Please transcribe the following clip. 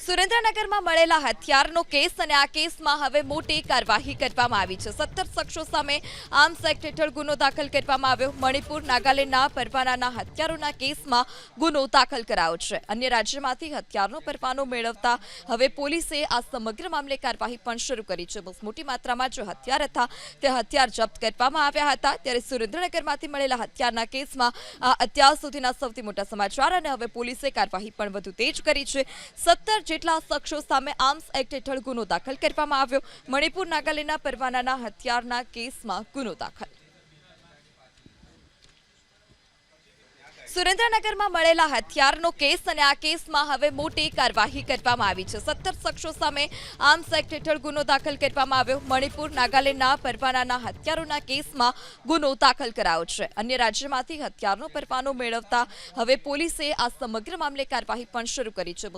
સુરેન્દ્રનગરમાં મળેલા હથિયારનો કેસ અને આ કેસમાં હવે મોટી કાર્યવાહી કરવામાં આવી છે। 17 શખ્સો સામે આર્મ્સ એક્ટ હેઠળ ગુનો દાખલ કરવામાં આવ્યો। મણિપુર નાગાલેન્ડના પરવાનાના હથિયારોના કેસમાં ગુનો દાખલ કરાયો છે। અન્ય રાજ્યમાંથી હથિયારનો પરવાનો મેળવતા હવે પોલીસે આ સમગ્ર મામલે કાર્યવાહી પણ શરૂ કરી છે। બહુ મોટી માત્રામાં જે હથિયાર હતા તે હથિયાર જપ્ત કરવામાં આવ્યા હતા। ત્યારે સુરેન્દ્રનગરમાંથી મળેલા હથિયારના કેસમાં અત્યાર સુધીના સૌથી મોટા સમાચાર અને હવે પોલીસે કાર્યવાહી પણ વધુ તેજ કરી છે। 17 જેટલા શખ્સો સામે આર્મ્સ એક્ટ હેઠળ ગુનો દાખલ કરવામાં આવ્યો। મણિપુર નાગાલેન્ડના પરવાનાના હથિયારના કેસમાં ગુનો દાખલ। સુરેન્દ્રનગરમાં મળેલા હથિયારનો કેસ અને આ કેસમાં હવે મોટી કાર્યવાહી કરવામાં આવી છે। 17 શખ્સો સામે આર્મ્સ એક્ટ હેઠળ ગુનો દાખલ કરવામાં આવ્યો। મણિપુર નાગાલેન્ડના પરવાનાના હથિયારોના કેસમાં ગુનો દાખલ કરાયો છે। અન્ય રાજ્યમાંથી હથિયારનો પરવાનો મેળવતા હવે પોલીસે આ સમગ્ર મામલે કાર્યવાહી પણ શરૂ કરી છે।